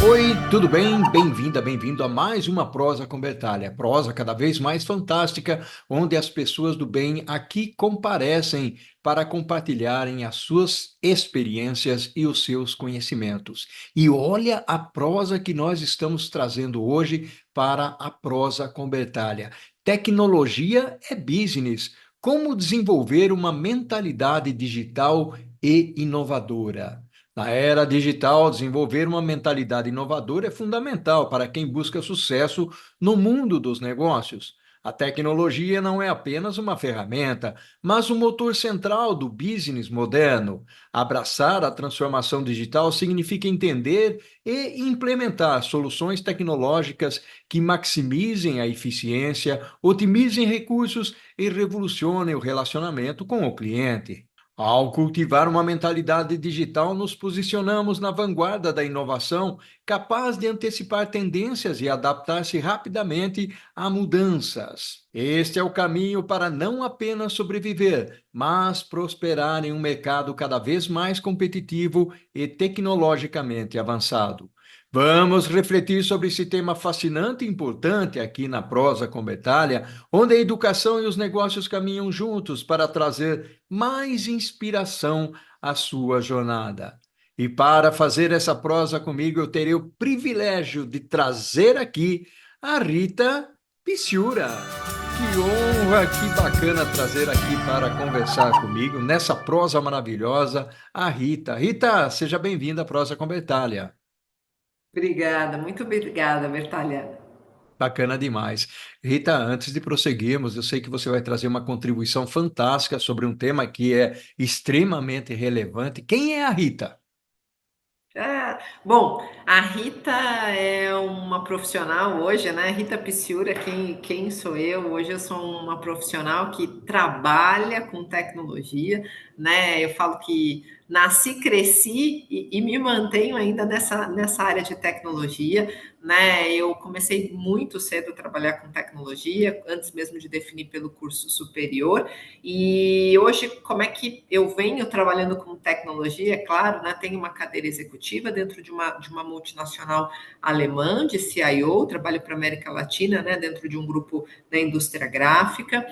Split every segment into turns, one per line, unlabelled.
Oi, tudo bem? Bem-vinda, bem-vindo a mais uma Prosa com Bertalha. Prosa cada vez mais fantástica, onde as pessoas do bem aqui comparecem para compartilharem as suas experiências e os seus conhecimentos. E olha a prosa que nós estamos trazendo hoje para a Prosa com Bertalha. Tecnologia é business. Como desenvolver uma mentalidade digital e inovadora? Na era digital, desenvolver uma mentalidade inovadora é fundamental para quem busca sucesso no mundo dos negócios. A tecnologia não é apenas uma ferramenta, mas o motor central do business moderno. Abraçar a transformação digital significa entender e implementar soluções tecnológicas que maximizem a eficiência, otimizem recursos e revolucionem o relacionamento com o cliente. Ao cultivar uma mentalidade digital, nos posicionamos na vanguarda da inovação, capaz de antecipar tendências e adaptar-se rapidamente a mudanças. Este é o caminho para não apenas sobreviver, mas prosperar em um mercado cada vez mais competitivo e tecnologicamente avançado. Vamos refletir sobre esse tema fascinante e importante aqui na Prosa com Betalha, onde a educação e os negócios caminham juntos para trazer mais inspiração à sua jornada. E para fazer essa prosa comigo, eu terei o privilégio de trazer aqui a Rita Piciura. Que honra, que bacana trazer aqui para conversar comigo nessa prosa maravilhosa a Rita. Rita, seja bem-vinda à Prosa com Bertalha.
Obrigada, muito obrigada, Bertalha.
Bacana demais. Rita, antes de prosseguirmos, eu sei que você vai trazer uma contribuição fantástica sobre um tema que é extremamente relevante. Quem é a Rita?
Bom, a Rita é uma profissional hoje, né? Rita Piciura, quem sou eu? Hoje eu sou uma profissional que trabalha com tecnologia, né? Eu falo que nasci, cresci e me mantenho ainda nessa área de tecnologia, né? Eu comecei muito cedo a trabalhar com tecnologia, antes mesmo de definir pelo curso superior. E hoje, como é que eu venho trabalhando com tecnologia? É claro, né, tenho uma cadeira executiva dentro de uma multinacional alemã, de CIO, trabalho para a América Latina, né, dentro de um grupo da indústria gráfica.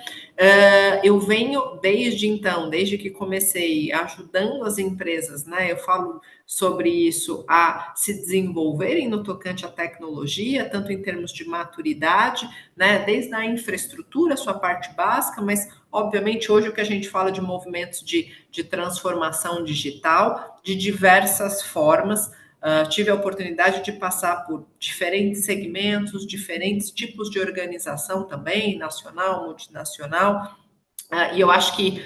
Eu venho desde então, desde que comecei, ajudando as empresas, né, eu falo sobre isso, a se desenvolverem no tocante à tecnologia, tanto em termos de maturidade, né, desde a infraestrutura, sua parte básica, mas obviamente, hoje o que a gente fala de movimentos de transformação digital, de diversas formas. Tive a oportunidade de passar por diferentes segmentos, diferentes tipos de organização também, nacional, multinacional, e eu acho que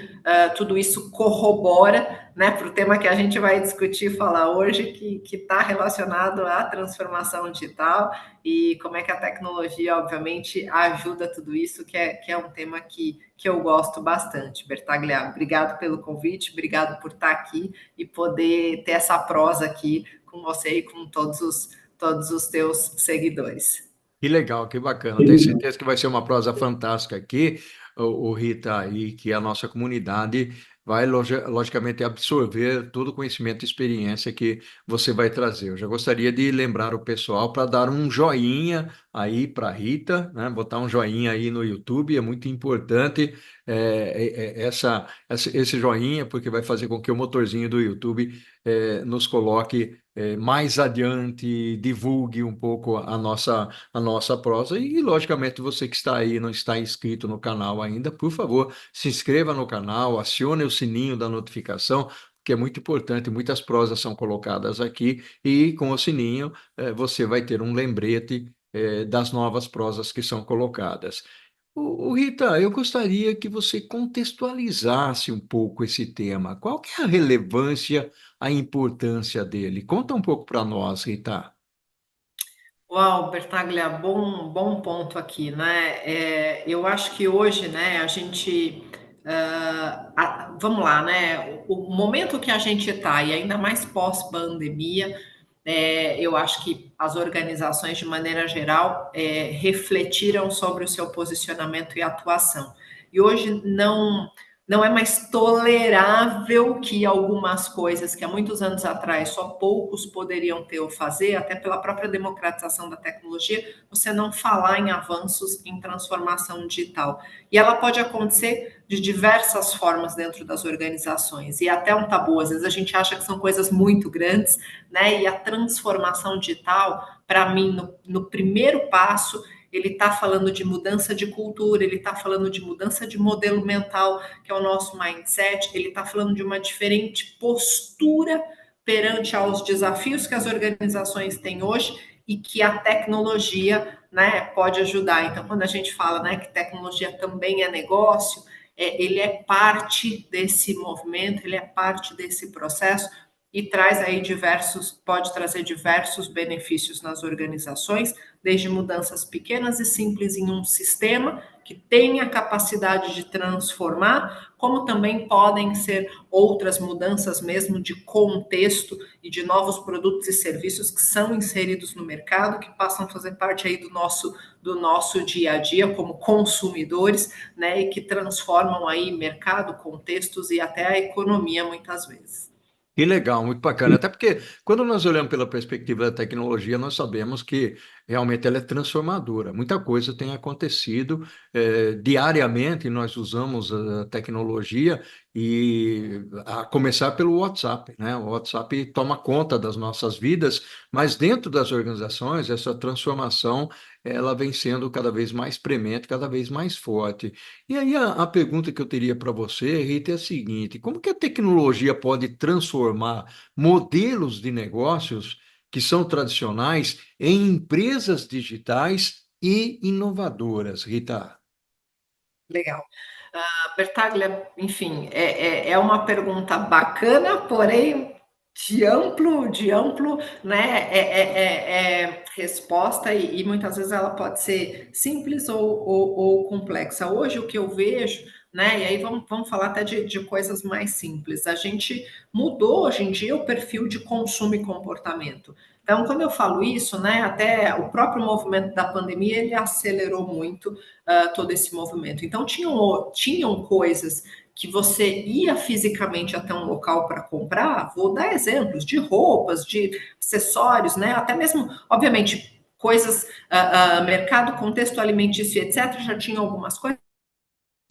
tudo isso corrobora, né, para o tema que a gente vai discutir e falar hoje, que está relacionado à transformação digital e como é que a tecnologia, obviamente, ajuda tudo isso, que é um tema que eu gosto bastante. Bertaglia, obrigado pelo convite, obrigado por estar aqui e poder ter essa prosa aqui com você e com todos os teus seguidores.
Que legal, que bacana. Tenho certeza que vai ser uma prosa fantástica aqui, o Rita, e que a nossa comunidade vai logicamente absorver todo o conhecimento e experiência que você vai trazer. Eu já gostaria de lembrar o pessoal para dar um joinha aí para a Rita, né? Botar um joinha aí no YouTube, é muito importante esse joinha, porque vai fazer com que o motorzinho do YouTube nos coloque mais adiante, divulgue um pouco a nossa prosa. E, logicamente, você que está aí, não está inscrito no canal ainda, por favor, se inscreva no canal, acione o sininho da notificação, que é muito importante. Muitas prosas são colocadas aqui e com o sininho você vai ter um lembrete das novas prosas que são colocadas. Rita, eu gostaria que você contextualizasse um pouco esse tema. Qual que é a relevância, a importância dele? Conta um pouco para nós, Rita.
Uau, Bertaglia, bom ponto aqui, né? Eu acho que hoje, né, a gente, vamos lá, né? O momento que a gente está, e ainda mais pós-pandemia, eu acho que as organizações, de maneira geral, refletiram sobre o seu posicionamento e atuação. E hoje não é mais tolerável que algumas coisas que há muitos anos atrás só poucos poderiam ter ou fazer, até pela própria democratização da tecnologia, você não falar em avanços em transformação digital. E ela pode acontecer de diversas formas dentro das organizações, e até um tabu, às vezes a gente acha que são coisas muito grandes, né? E a transformação digital, para mim, no primeiro passo, ele está falando de mudança de cultura, ele está falando de mudança de modelo mental, que é o nosso mindset, ele está falando de uma diferente postura perante aos desafios que as organizações têm hoje e que a tecnologia, né, pode ajudar. Então, quando a gente fala, né, que tecnologia também é negócio, ele é parte desse movimento, ele é parte desse processo e traz aí pode trazer diversos benefícios nas organizações, desde mudanças pequenas e simples em um sistema que tem a capacidade de transformar, como também podem ser outras mudanças mesmo de contexto e de novos produtos e serviços que são inseridos no mercado, que passam a fazer parte aí do nosso dia a dia como consumidores, né, e que transformam aí mercado, contextos e até a economia muitas vezes.
Que legal, muito bacana. Até porque quando nós olhamos pela perspectiva da tecnologia, nós sabemos que realmente ela é transformadora. Muita coisa tem acontecido diariamente. Nós usamos a tecnologia e a começar pelo WhatsApp, né? O WhatsApp toma conta das nossas vidas, mas dentro das organizações essa transformação ela vem sendo cada vez mais premente, cada vez mais forte. E aí a pergunta que eu teria para você, Rita, é a seguinte: como que a tecnologia pode transformar modelos de negócios que são tradicionais em empresas digitais e inovadoras, Rita?
Legal. Bertaglia, enfim, é uma pergunta bacana, porém de amplo, né, resposta e muitas vezes ela pode ser simples ou complexa. Hoje o que eu vejo, né, e aí vamos falar até de coisas mais simples. A gente mudou hoje em dia o perfil de consumo e comportamento. Então, quando eu falo isso, né, até o próprio movimento da pandemia, ele acelerou muito todo esse movimento. Então, tinham coisas que você ia fisicamente até um local para comprar, vou dar exemplos de roupas, de acessórios, né? Até mesmo, obviamente, coisas, mercado, contexto alimentício, etc., já tinha algumas coisas,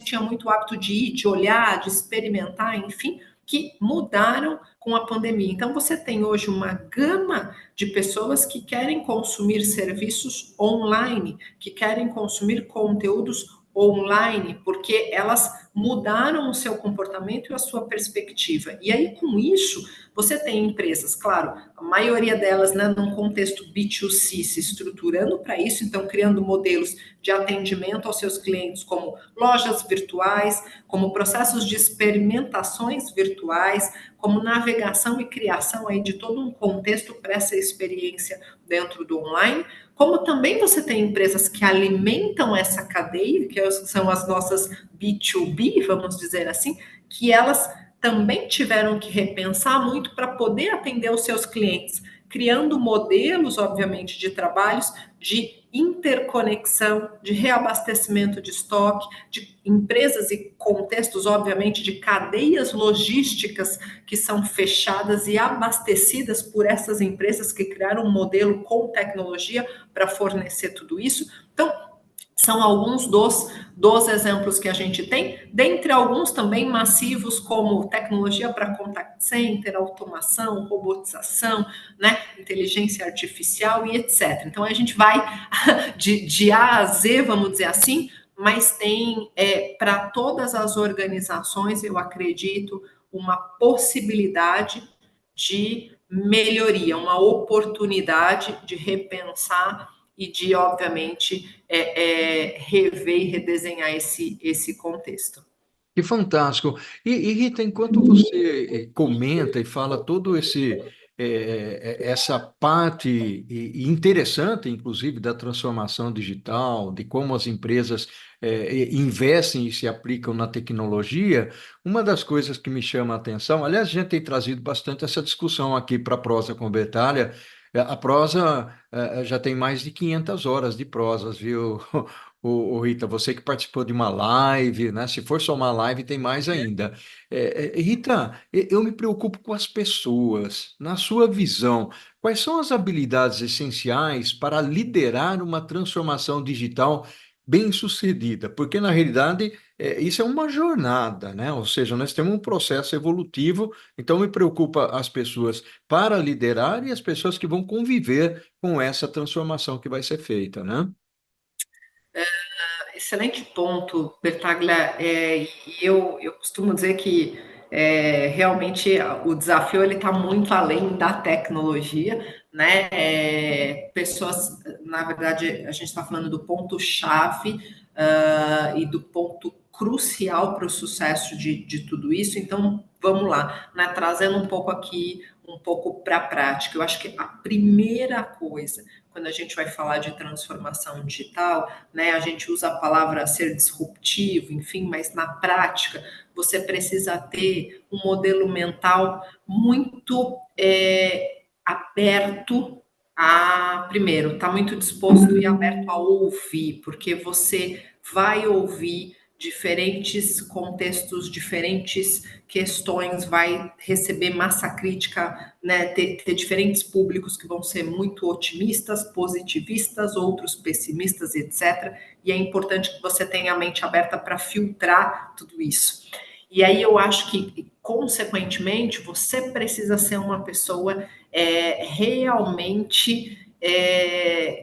tinha muito hábito de ir, de olhar, de experimentar, enfim, que mudaram com a pandemia. Então, você tem hoje uma gama de pessoas que querem consumir serviços online, que querem consumir conteúdos online, porque elas mudaram o seu comportamento e a sua perspectiva. E aí, com isso, você tem empresas, claro, a maioria delas, né, num contexto B2C, se estruturando para isso, então criando modelos de atendimento aos seus clientes, como lojas virtuais, como processos de experimentações virtuais, como navegação e criação aí de todo um contexto para essa experiência dentro do online, como também você tem empresas que alimentam essa cadeia, que são as nossas B2B, vamos dizer assim, que elas também tiveram que repensar muito para poder atender os seus clientes, criando modelos, obviamente, de trabalhos de interconexão, de reabastecimento de estoque, de empresas e contextos, obviamente, de cadeias logísticas que são fechadas e abastecidas por essas empresas que criaram um modelo com tecnologia para fornecer tudo isso. Então, são alguns dos exemplos que a gente tem, dentre alguns também massivos, como tecnologia para contact center, automação, robotização, né, inteligência artificial e etc. Então, a gente vai de A a Z, vamos dizer assim, mas tem para todas as organizações, eu acredito, uma possibilidade de melhoria, uma oportunidade de repensar e de, obviamente, rever e redesenhar esse contexto.
Que fantástico. E, Rita, enquanto você comenta e fala todo essa parte interessante, inclusive, da transformação digital, de como as empresas investem e se aplicam na tecnologia, uma das coisas que me chama a atenção, aliás, a gente tem trazido bastante essa discussão aqui para a Prosa com Bertalha. A prosa já tem mais de 500 horas de prosas, viu? Rita, você que participou de uma live, né? Se for só uma live, tem mais ainda. Rita, eu me preocupo com as pessoas. Na sua visão, quais são as habilidades essenciais para liderar uma transformação digital bem-sucedida? Porque, na realidade, isso é uma jornada, né? Ou seja, nós temos um processo evolutivo, então me preocupa as pessoas para liderar e as pessoas que vão conviver com essa transformação que vai ser feita, né?
Excelente ponto, Bertaglia. E eu costumo dizer que realmente o desafio ele está muito além da tecnologia, né? Pessoas, na verdade, a gente está falando do ponto-chave e do ponto crucial para o sucesso de tudo isso. Então, vamos lá, né? Trazendo um pouco aqui, um pouco para a prática. Eu acho que a primeira coisa, quando a gente vai falar de transformação digital, né? A gente usa a palavra ser disruptivo, enfim, mas na prática você precisa ter um modelo mental muito aberto a, primeiro, tá muito disposto e aberto a ouvir, porque você vai ouvir diferentes contextos, diferentes questões, vai receber massa crítica, né? Ter diferentes públicos que vão ser muito otimistas, positivistas, outros pessimistas, etc. E é importante que você tenha a mente aberta para filtrar tudo isso. E aí eu acho que, consequentemente, você precisa ser uma pessoa realmente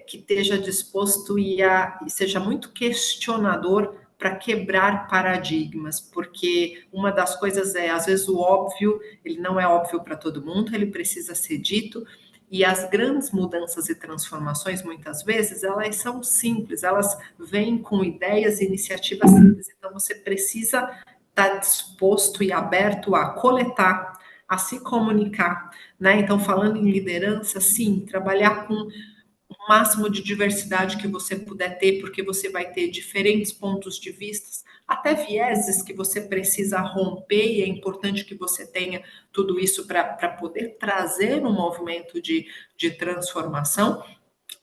que esteja disposto e seja muito questionador para quebrar paradigmas, porque uma das coisas às vezes, o óbvio, ele não é óbvio para todo mundo, ele precisa ser dito, e as grandes mudanças e transformações, muitas vezes, elas são simples, elas vêm com ideias e iniciativas simples, então você precisa estar disposto e aberto a coletar, a se comunicar, né? Então, falando em liderança, sim, trabalhar com o máximo de diversidade que você puder ter, porque você vai ter diferentes pontos de vista, até vieses que você precisa romper, e é importante que você tenha tudo isso para poder trazer um movimento de transformação.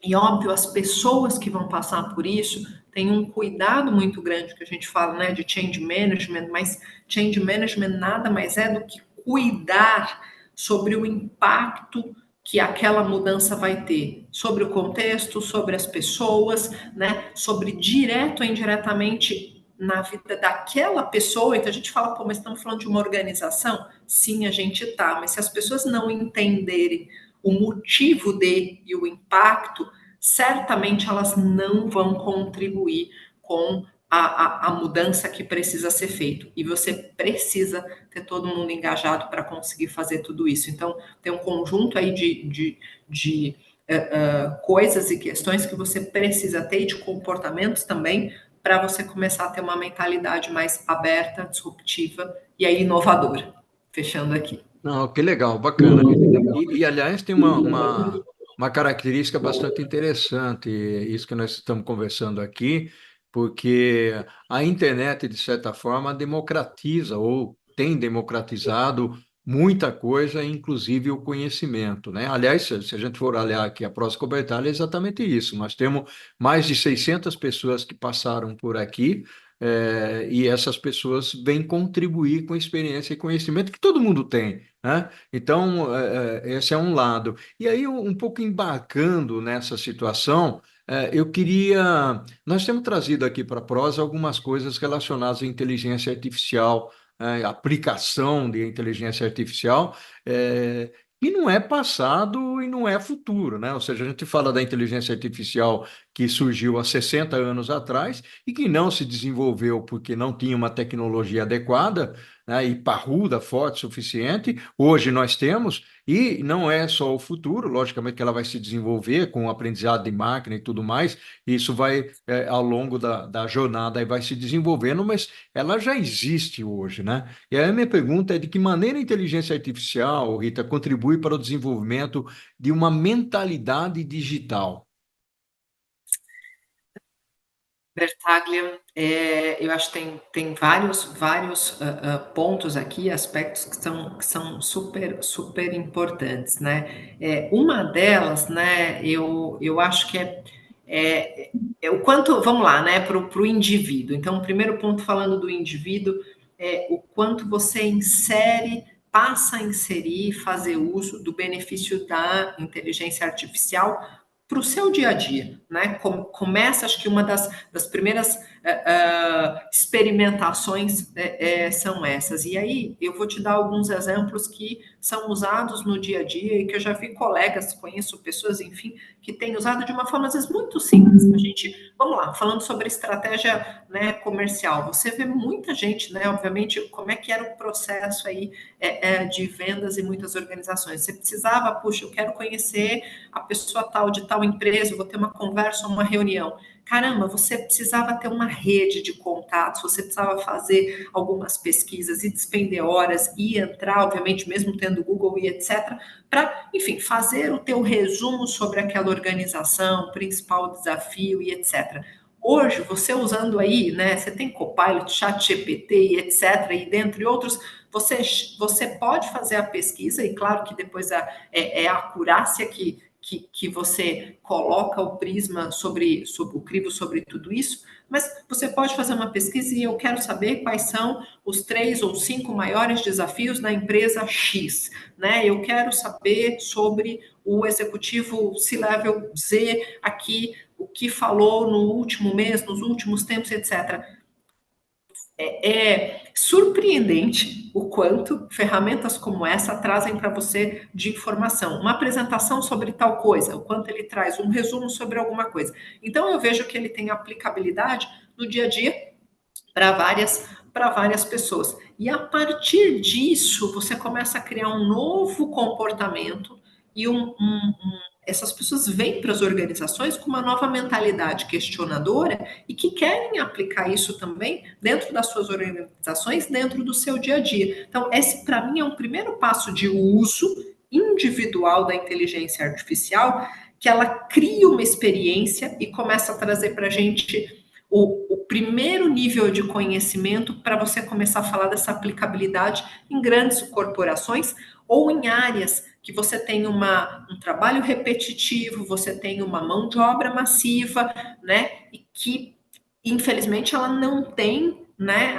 E óbvio, as pessoas que vão passar por isso têm um cuidado muito grande, que a gente fala, né, de change management, mas change management nada mais é do que cuidar sobre o impacto que aquela mudança vai ter sobre o contexto, sobre as pessoas, né, sobre direto ou indiretamente na vida daquela pessoa. Então a gente fala, pô, mas estamos falando de uma organização? Sim, a gente tá, mas se as pessoas não entenderem o motivo de e o impacto, certamente elas não vão contribuir com a mudança que precisa ser feita. E você precisa ter todo mundo engajado para conseguir fazer tudo isso. Então, tem um conjunto aí de coisas e questões que você precisa ter, e de comportamentos também, para você começar a ter uma mentalidade mais aberta, disruptiva e aí inovadora. Fechando aqui.
Não, que legal, bacana. Aliás, tem uma característica bastante interessante, isso que nós estamos conversando aqui, porque a internet, de certa forma, democratiza ou tem democratizado muita coisa, inclusive o conhecimento, né? Aliás, se a gente for olhar aqui a Prosa Cobertalha, é exatamente isso. Nós temos mais de 600 pessoas que passaram por aqui, e essas pessoas vêm contribuir com experiência e conhecimento que todo mundo tem, né? Então, esse é um lado. E aí, um pouco embarcando nessa situação, eu queria. Nós temos trazido aqui para a prosa algumas coisas relacionadas à inteligência artificial, aplicação de inteligência artificial. E não é passado e não é futuro, né? Ou seja, a gente fala da inteligência artificial que surgiu há 60 anos atrás e que não se desenvolveu porque não tinha uma tecnologia adequada, né, e parruda, forte, suficiente. Hoje nós temos, e não é só o futuro, logicamente que ela vai se desenvolver com o aprendizado de máquina e tudo mais, isso vai, ao longo da jornada, aí vai se desenvolvendo, mas ela já existe hoje, né? E aí a minha pergunta é de que maneira a inteligência artificial, Rita, contribui para o desenvolvimento de uma mentalidade digital?
Bertaglia, eu acho que tem vários pontos aqui, aspectos que são super importantes, né? Uma delas, né, eu acho que o quanto, vamos lá, né, para o indivíduo. Então, o primeiro ponto falando do indivíduo é o quanto você insere, passa a inserir, fazer uso do benefício da inteligência artificial para o seu dia a dia, né? Começa, acho que uma das primeiras experimentações são essas. E aí eu vou te dar alguns exemplos que são usados no dia a dia e que eu já vi colegas, conheço pessoas, enfim, que têm usado de uma forma às vezes muito simples. A gente, vamos lá, falando sobre estratégia, né, comercial, você vê muita gente, né, obviamente, como é que era o processo aí de vendas em muitas organizações. Você precisava, puxa, eu quero conhecer a pessoa tal de tal empresa, eu vou ter uma conversa, uma reunião. Caramba, você precisava ter uma rede de contatos, você precisava fazer algumas pesquisas e despender horas e entrar, obviamente, mesmo tendo Google e etc., para, enfim, fazer o teu resumo sobre aquela organização, principal desafio e etc. Hoje, você usando aí, né, você tem Copilot, ChatGPT e etc., e dentre outros, você pode fazer a pesquisa, e claro que depois é a acurácia que você coloca o prisma sobre o crivo sobre tudo isso, mas você pode fazer uma pesquisa e eu quero saber quais são os 3 ou 5 maiores desafios na empresa X, né? Eu quero saber sobre o executivo C-Level Z aqui, o que falou no último mês, nos últimos tempos, etc. É surpreendente o quanto ferramentas como essa trazem para você de informação. Uma apresentação sobre tal coisa, o quanto ele traz um resumo sobre alguma coisa. Então, eu vejo que ele tem aplicabilidade no dia a dia para várias pessoas. E a partir disso, você começa a criar um novo comportamento e essas pessoas vêm para as organizações com uma nova mentalidade questionadora e que querem aplicar isso também dentro das suas organizações, dentro do seu dia a dia. Então, esse, para mim, é um primeiro passo de uso individual da inteligência artificial, que ela cria uma experiência e começa a trazer para a gente o primeiro nível de conhecimento para você começar a falar dessa aplicabilidade em grandes corporações ou em áreas que você tem um trabalho repetitivo, você tem uma mão de obra massiva, né? E que, infelizmente, ela não tem, né,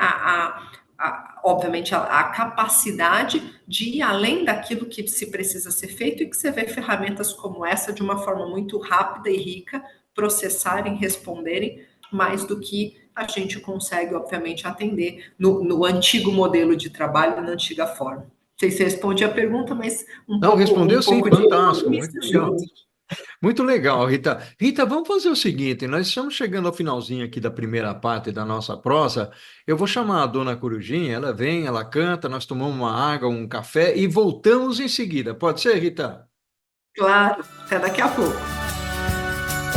obviamente, a capacidade de ir além daquilo que se precisa ser feito e que você vê ferramentas como essa de uma forma muito rápida e rica processarem, responderem mais do que a gente consegue, obviamente, atender no antigo modelo de trabalho, na antiga forma. Não sei se respondi a pergunta, mas
Não, respondeu
um
sim,
pouco de
fantástico, muito
isso
legal.
junto.
Muito legal, Rita. Rita, vamos fazer o seguinte: nós estamos chegando ao finalzinho aqui da primeira parte da nossa prosa. Eu vou chamar a dona Corujinha, ela vem, ela canta, nós tomamos uma água, um café e voltamos em seguida. Pode ser, Rita?
Claro, até daqui a pouco.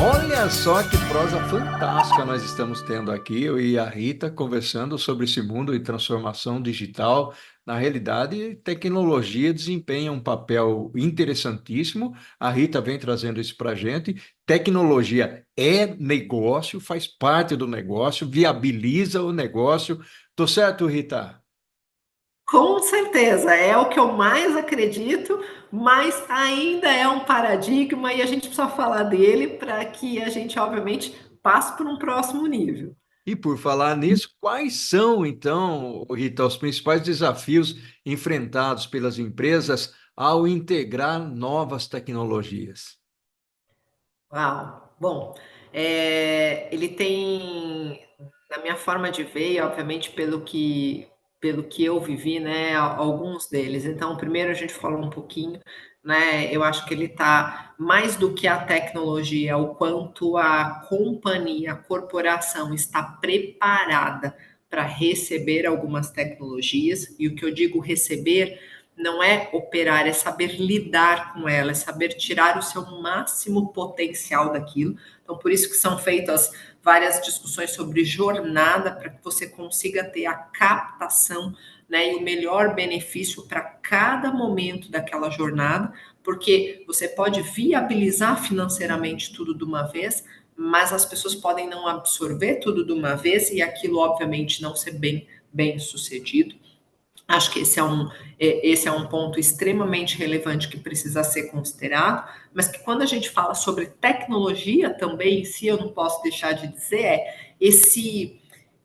Olha só que prosa fantástica nós estamos tendo aqui, eu e a Rita conversando sobre esse mundo de transformação digital. Na realidade, tecnologia desempenha um papel interessantíssimo. A Rita vem trazendo isso para a gente. Tecnologia é negócio, faz parte do negócio, viabiliza o negócio. Tô certo, Rita?
Com certeza, é o que eu mais acredito, mas ainda é um paradigma e a gente precisa falar dele para que a gente, obviamente, passe para um próximo nível.
E por falar nisso, quais são, então, Rita, os principais desafios enfrentados pelas empresas ao integrar novas tecnologias?
Uau! Bom, ele tem, na minha forma de ver, e obviamente pelo que eu vivi, né, alguns deles. Então, primeiro a gente falou um pouquinho, né, eu acho que ele está mais do que a tecnologia, o quanto a companhia, a corporação está preparada para receber algumas tecnologias, e o que eu digo receber não é operar, é saber lidar com ela, é saber tirar o seu máximo potencial daquilo. Então, por isso que são feitas várias discussões sobre jornada, para que você consiga ter a captação, né, e o melhor benefício para cada momento daquela jornada, porque você pode viabilizar financeiramente tudo de uma vez, mas as pessoas podem não absorver tudo de uma vez e aquilo, obviamente, não ser bem sucedido. Acho que esse é um ponto extremamente relevante que precisa ser considerado, mas que quando a gente fala sobre tecnologia também, se eu não posso deixar de dizer, esse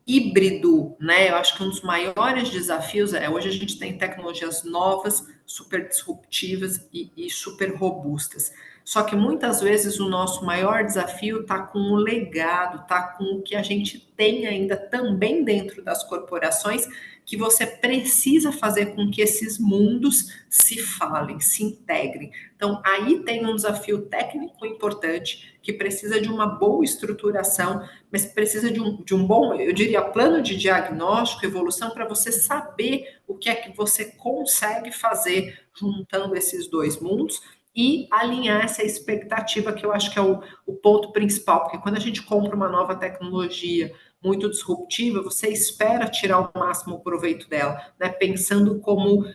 híbrido, né? Eu acho que um dos maiores desafios hoje a gente tem tecnologias novas, super disruptivas e super robustas. Só que muitas vezes o nosso maior desafio está com o legado, está com o que a gente tem ainda também dentro das corporações, que você precisa fazer com que esses mundos se falem, se integrem. Então, aí tem um desafio técnico importante, que precisa de uma boa estruturação, mas precisa de um bom, eu diria, plano de diagnóstico, evolução, para você saber o que é que você consegue fazer juntando esses dois mundos e alinhar essa expectativa, que eu acho que é o ponto principal, porque quando a gente compra uma nova tecnologia muito disruptiva, você espera tirar o máximo proveito dela, né? Pensando como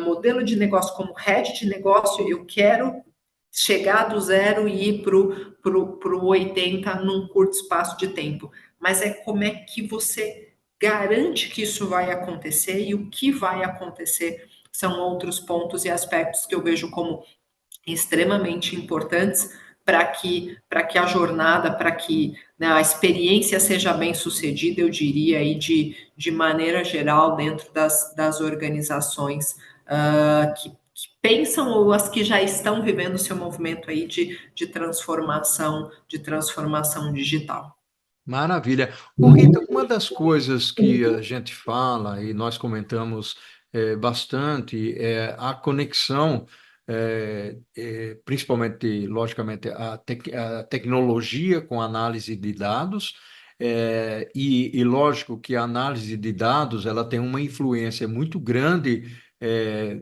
modelo de negócio, como head de negócio, eu quero chegar do zero e ir para o 80 num curto espaço de tempo. Mas é como é que você garante que isso vai acontecer, e o que vai acontecer são outros pontos e aspectos que eu vejo como extremamente importantes para que a jornada, para que, né, a experiência seja bem sucedida, eu diria, aí, de maneira geral, dentro das organizações que pensam, ou as que já estão vivendo o seu movimento aí de transformação digital.
Maravilha. Ô, Rita, uma das coisas que a gente fala e nós comentamos bastante é a conexão, principalmente, logicamente, a tecnologia com a análise de dados, e lógico que a análise de dados ela tem uma influência muito grande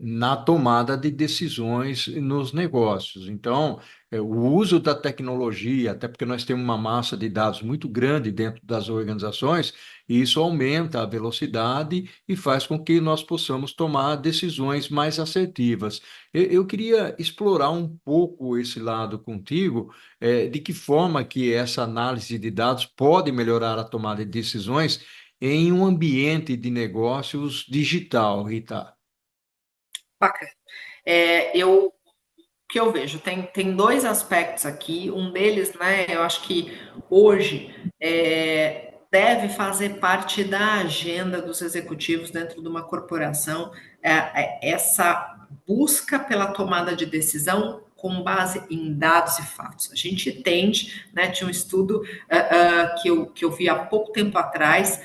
na tomada de decisões nos negócios. Então, o uso da tecnologia, até porque nós temos uma massa de dados muito grande dentro das organizações, e isso aumenta a velocidade e faz com que nós possamos tomar decisões mais assertivas. Eu queria explorar um pouco esse lado contigo, de que forma que essa análise de dados pode melhorar a tomada de decisões em um ambiente de negócios digital, Rita.
Bacana. O que eu vejo, tem dois aspectos aqui. Um deles, né, eu acho que hoje deve fazer parte da agenda dos executivos dentro de uma corporação, essa busca pela tomada de decisão com base em dados e fatos. A gente tende, né, tinha um estudo que eu vi há pouco tempo atrás,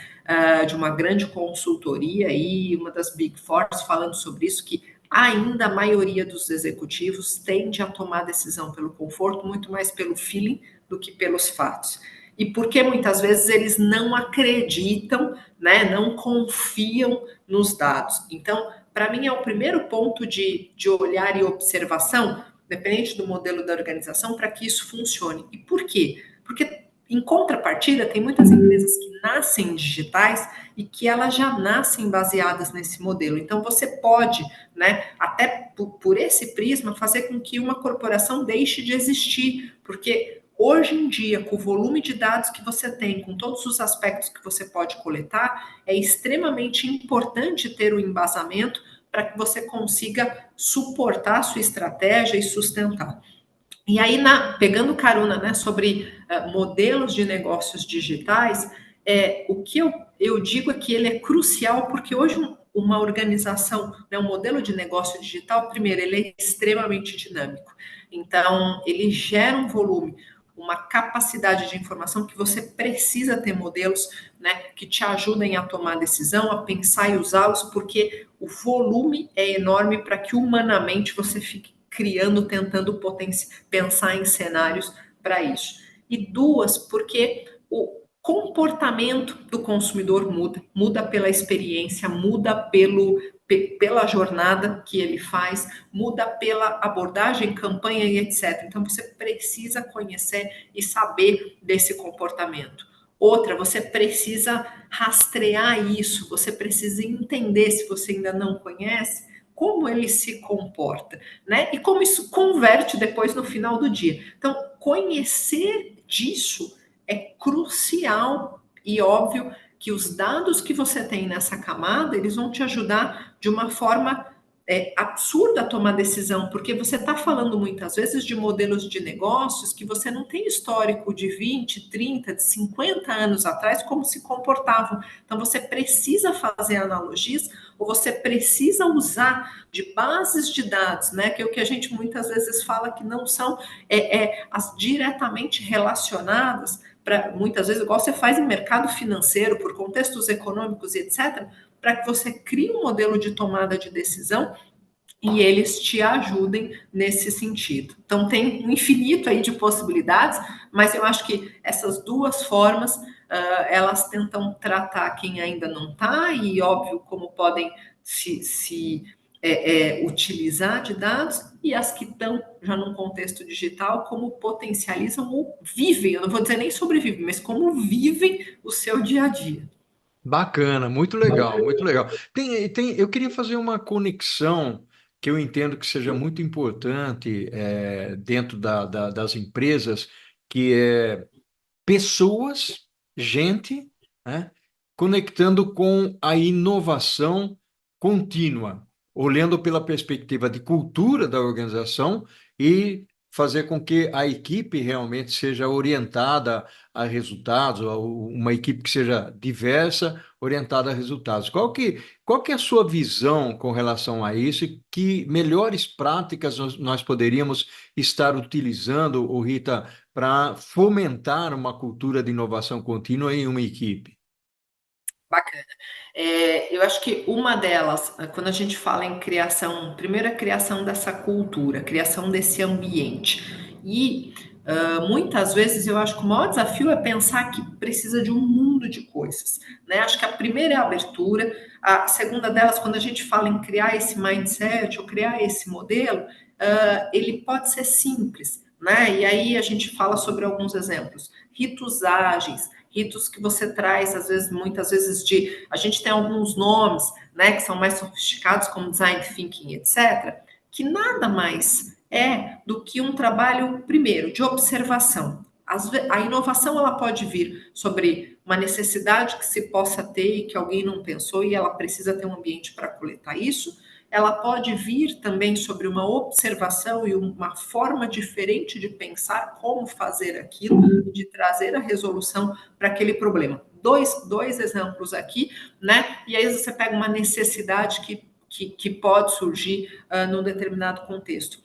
de uma grande consultoria e uma das Big Four falando sobre isso, que ainda a maioria dos executivos tende a tomar decisão pelo conforto, muito mais pelo feeling do que pelos fatos. E porque muitas vezes eles não acreditam, né, não confiam nos dados. Então, para mim, é o primeiro ponto de olhar e observação, dependente do modelo da organização, para que isso funcione. E por quê? Porque, em contrapartida, tem muitas empresas que nascem digitais e que elas já nascem baseadas nesse modelo. Então, você pode, né, até por esse prisma, fazer com que uma corporação deixe de existir, porque hoje em dia, com o volume de dados que você tem, com todos os aspectos que você pode coletar, é extremamente importante ter o embasamento para que você consiga suportar a sua estratégia e sustentar. E aí, pegando carona, né, sobre modelos de negócios digitais, o que eu digo é que ele é crucial, porque hoje uma organização, né, um modelo de negócio digital, primeiro, ele é extremamente dinâmico. Então, ele gera um volume, uma capacidade de informação que você precisa ter modelos, né, que te ajudem a tomar decisão, a pensar e usá-los, porque o volume é enorme para que humanamente você fique criando, tentando pensar em cenários para isso. E duas, porque o comportamento do consumidor muda pela experiência, muda pela jornada que ele faz, muda pela abordagem, campanha e etc. Então você precisa conhecer e saber desse comportamento. Outra, você precisa rastrear isso, você precisa entender, se você ainda não conhece, como ele se comporta, né? E como isso converte depois no final do dia. Então, conhecer disso é crucial, e óbvio que os dados que você tem nessa camada, eles vão te ajudar de uma forma absurda a tomar decisão, porque você está falando muitas vezes de modelos de negócios que você não tem histórico de 20, 30, de 50 anos atrás, como se comportavam. Então, você precisa fazer analogias, ou você precisa usar de bases de dados, né? Que é o que a gente muitas vezes fala que não são as diretamente relacionadas, para muitas vezes, igual você faz em mercado financeiro, por contextos econômicos e etc., para que você crie um modelo de tomada de decisão e eles te ajudem nesse sentido. Então, tem um infinito aí de possibilidades, mas eu acho que essas duas formas, elas tentam tratar quem ainda não está, e óbvio, como podem se utilizar de dados, e as que estão já num contexto digital, como potencializam ou vivem, eu não vou dizer nem sobrevivem, mas como vivem o seu dia a dia.
Bacana, muito legal, muito legal. Eu queria fazer uma conexão que eu entendo que seja muito importante dentro das empresas, que é pessoas, gente, né, conectando com a inovação contínua, olhando pela perspectiva de cultura da organização e fazer com que a equipe realmente seja orientada a resultados, uma equipe que seja diversa, orientada a resultados. Qual que é a sua visão com relação a isso e que melhores práticas nós poderíamos estar utilizando, ô Rita, para fomentar uma cultura de inovação contínua em uma equipe?
Bacana. Eu acho que uma delas, quando a gente fala em criação, primeiro a criação dessa cultura, a criação desse ambiente. E muitas vezes eu acho que o maior desafio é pensar que precisa de um mundo de coisas, né? Acho que a primeira é a abertura, a segunda delas, quando a gente fala em criar esse mindset ou criar esse modelo, ele pode ser simples, né? E aí a gente fala sobre alguns exemplos, ritos ágeis, ritos que você traz, às vezes, muitas vezes, a gente tem alguns nomes, né, que são mais sofisticados, como design thinking, etc., que nada mais é do que um trabalho, primeiro, de observação. A inovação, ela pode vir sobre uma necessidade que se possa ter e que alguém não pensou e ela precisa ter um ambiente para coletar isso. Ela pode vir também sobre uma observação e uma forma diferente de pensar como fazer aquilo, de trazer a resolução para aquele problema. Dois exemplos aqui, né? E aí você pega uma necessidade que pode surgir num determinado contexto.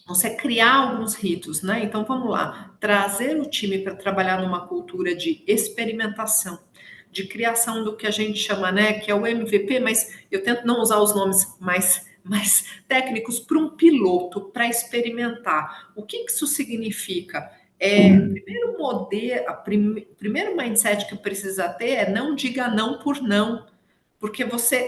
Você criar alguns ritos, né? Então vamos lá, trazer o time para trabalhar numa cultura de experimentação, de criação do que a gente chama, né? Que é o MVP, mas eu tento não usar os nomes mais técnicos para um piloto, para experimentar. O que isso significa? Primeiro modelo, primeiro mindset que precisa ter é não diga não por não, porque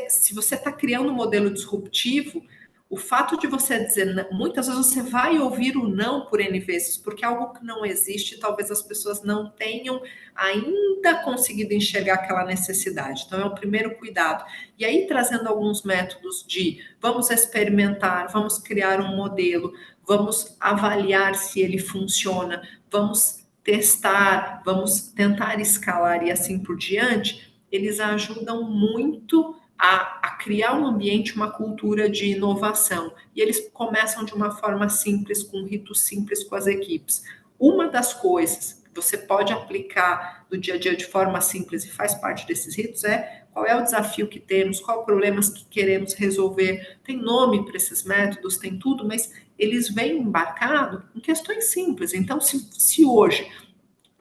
se você está criando um modelo disruptivo, o fato de você dizer não, muitas vezes você vai ouvir o não por N vezes, porque é algo que não existe, talvez as pessoas não tenham ainda conseguido enxergar aquela necessidade. Então, é o primeiro cuidado. E aí, trazendo alguns métodos de vamos experimentar, vamos criar um modelo, vamos avaliar se ele funciona, vamos testar, vamos tentar escalar e assim por diante, eles ajudam muito a criar um ambiente, uma cultura de inovação. E eles começam de uma forma simples, com ritos simples com as equipes. Uma das coisas que você pode aplicar no dia a dia de forma simples e faz parte desses ritos é qual é o desafio que temos, qual problemas que queremos resolver. Tem nome para esses métodos, tem tudo, mas eles vêm embarcados em questões simples. Então, se hoje,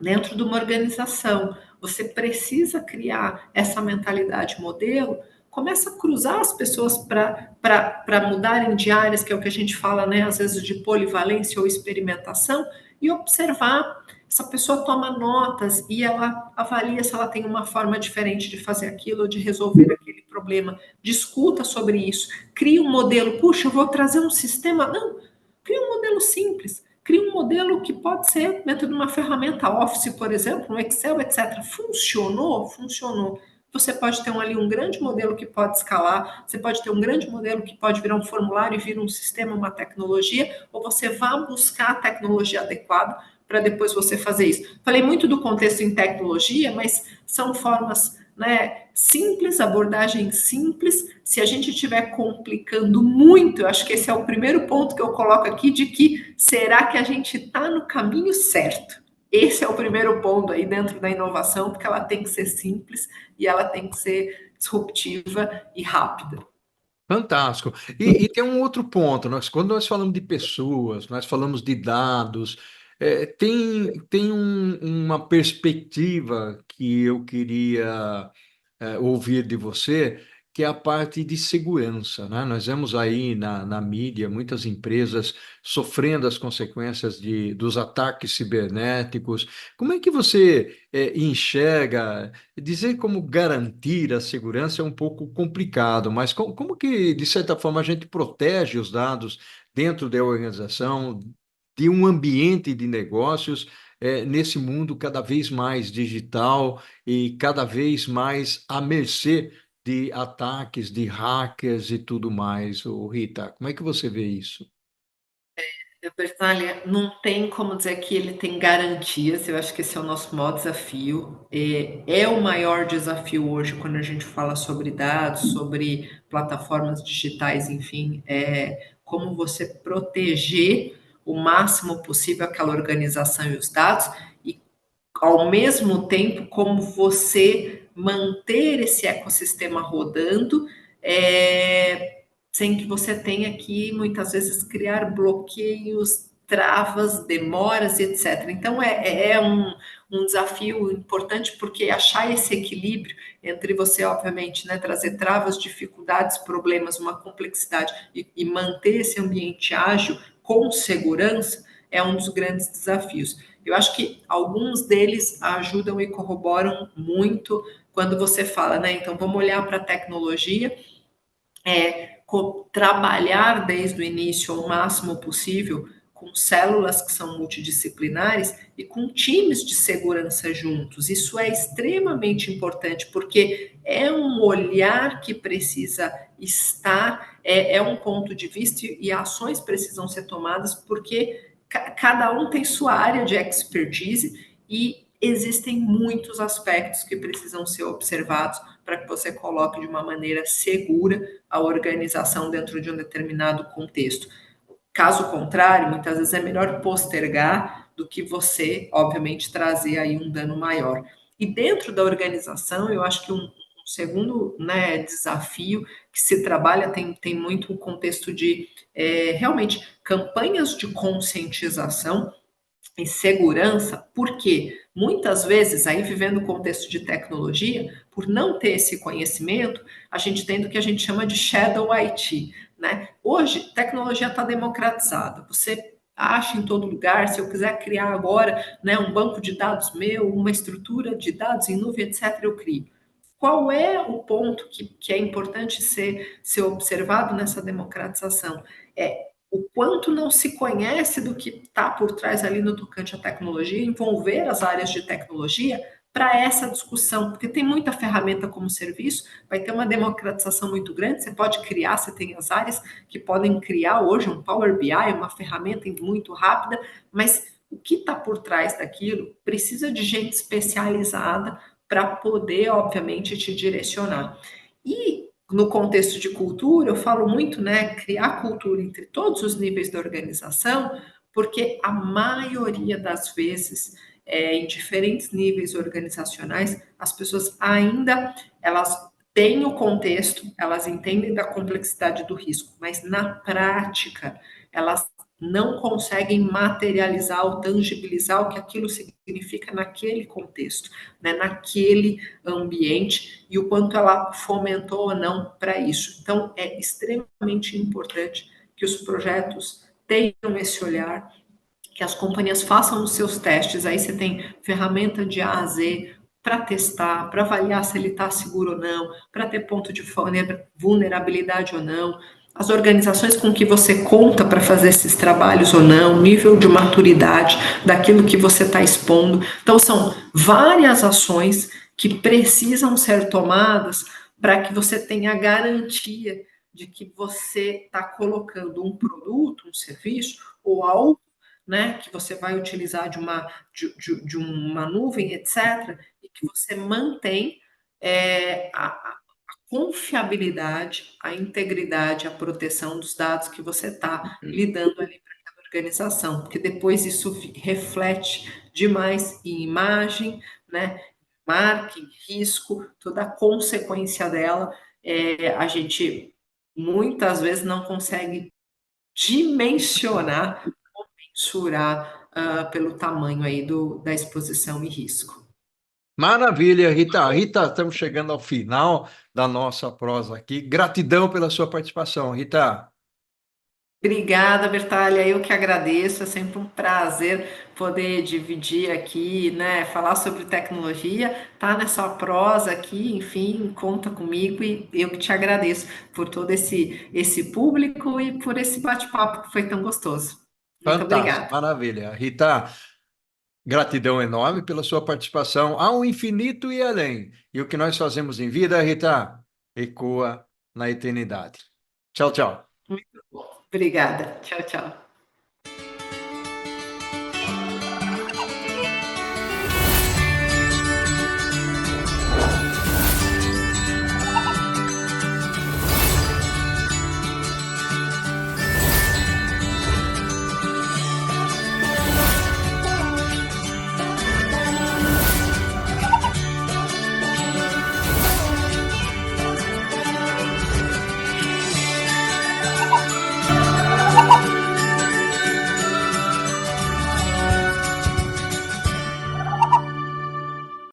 dentro de uma organização, você precisa criar essa mentalidade modelo, começa a cruzar as pessoas para mudarem de áreas, que é o que a gente fala, né, às vezes de polivalência ou experimentação, e observar. Essa pessoa toma notas e ela avalia se ela tem uma forma diferente de fazer aquilo ou de resolver aquele problema. Discuta sobre isso. Cria um modelo. Puxa, eu vou trazer um sistema. Não, cria um modelo simples. Cria um modelo que pode ser dentro de uma ferramenta Office, por exemplo, um Excel, etc. Funcionou? Funcionou. Você pode ter ali um grande modelo que pode escalar, você pode ter um grande modelo que pode virar um formulário e vir um sistema, uma tecnologia, ou você vá buscar a tecnologia adequada para depois você fazer isso. Falei muito do contexto em tecnologia, mas são formas né? Simples, abordagem simples. Se a gente estiver complicando muito, eu acho que esse é o primeiro ponto que eu coloco aqui, de que será que a gente está no caminho certo? Esse é o primeiro ponto aí dentro da inovação, porque ela tem que ser simples e ela tem que ser disruptiva e rápida.
Fantástico. E tem um outro ponto, quando nós falamos de pessoas, nós falamos de dados, tem uma perspectiva que eu queria ouvir de você, que é a parte de segurança, né? Nós vemos aí na mídia muitas empresas sofrendo as consequências dos ataques cibernéticos. Como é que você enxerga? Dizer como garantir a segurança é um pouco complicado, mas como que, de certa forma, a gente protege os dados dentro da organização, de um ambiente de negócios, nesse mundo cada vez mais digital e cada vez mais à mercê de ataques, de hackers e tudo mais? Ô, Rita, como é que você vê isso?
Bertaglia, não tem como dizer que ele tem garantias, eu acho que esse é o nosso maior desafio. É o maior desafio hoje quando a gente fala sobre dados, sobre plataformas digitais, enfim, é como você proteger o máximo possível aquela organização e os dados, e ao mesmo tempo como você manter esse ecossistema rodando, sem que você tenha que muitas vezes criar bloqueios, travas, demoras, etc. Então é um desafio importante, porque achar esse equilíbrio entre você, obviamente, né, trazer travas, dificuldades, problemas, uma complexidade e manter esse ambiente ágil com segurança é um dos grandes desafios. Eu acho que alguns deles ajudam e corroboram muito quando você fala, né? Então vamos olhar para a tecnologia, trabalhar desde o início o máximo possível com células que são multidisciplinares e com times de segurança juntos. Isso é extremamente importante, porque é um olhar que precisa estar, é um ponto de vista e ações precisam ser tomadas, porque cada um tem sua área de expertise e existem muitos aspectos que precisam ser observados para que você coloque de uma maneira segura a organização dentro de um determinado contexto. Caso contrário, muitas vezes é melhor postergar do que você, obviamente, trazer aí um dano maior. E dentro da organização, eu acho que um segundo, né, desafio que se trabalha tem muito o contexto de realmente campanhas de conscientização e segurança, porque muitas vezes, aí vivendo o contexto de tecnologia, por não ter esse conhecimento, a gente tem do que a gente chama de shadow IT, né? Hoje, tecnologia está democratizada, você acha em todo lugar, se eu quiser criar agora, né, um banco de dados meu, uma estrutura de dados em nuvem, etc., eu crio. Qual é o ponto que é importante ser observado nessa democratização? O quanto não se conhece do que está por trás ali no tocante à tecnologia, envolver as áreas de tecnologia para essa discussão, porque tem muita ferramenta como serviço, vai ter uma democratização muito grande, você pode criar, você tem as áreas que podem criar hoje um Power BI, uma ferramenta muito rápida, mas o que está por trás daquilo precisa de gente especializada para poder, obviamente, te direcionar. E no contexto de cultura, eu falo muito, né, criar cultura entre todos os níveis da organização, porque a maioria das vezes, em diferentes níveis organizacionais, as pessoas ainda elas têm o contexto, elas entendem da complexidade do risco, mas na prática elas não conseguem materializar ou tangibilizar o que aquilo significa naquele contexto, né, naquele ambiente e o quanto ela fomentou ou não para isso. Então, é extremamente importante que os projetos tenham esse olhar, que as companhias façam os seus testes. Aí você tem ferramenta de A a Z para testar, para avaliar se ele está seguro ou não, para ter ponto de vulnerabilidade ou não, as organizações com que você conta para fazer esses trabalhos ou não, nível de maturidade daquilo que você está expondo. Então, são várias ações que precisam ser tomadas para que você tenha a garantia de que você está colocando um produto, um serviço ou algo, né, que você vai utilizar de uma nuvem, etc., e que você mantém é a confiabilidade, a integridade, a proteção dos dados que você está lidando ali para cada organização, porque depois isso reflete demais em imagem, né? Marca, em risco, toda a consequência dela, a gente muitas vezes não consegue dimensionar ou mensurar pelo tamanho aí da exposição e risco.
Maravilha, Rita. Rita, estamos chegando ao final da nossa prosa aqui. Gratidão pela sua participação, Rita.
Obrigada, Bertalha. Eu que agradeço. É sempre um prazer poder dividir aqui, né? Falar sobre tecnologia, tá nessa prosa aqui, enfim, conta comigo e eu que te agradeço por todo esse público e por esse bate-papo que foi tão gostoso. Muito
Fantástico,
obrigada.
maravilha. Rita, gratidão enorme pela sua participação ao infinito e além. E o que nós fazemos em vida, Rita, ecoa na eternidade. Tchau, tchau.
Muito bom. Obrigada. Tchau, tchau.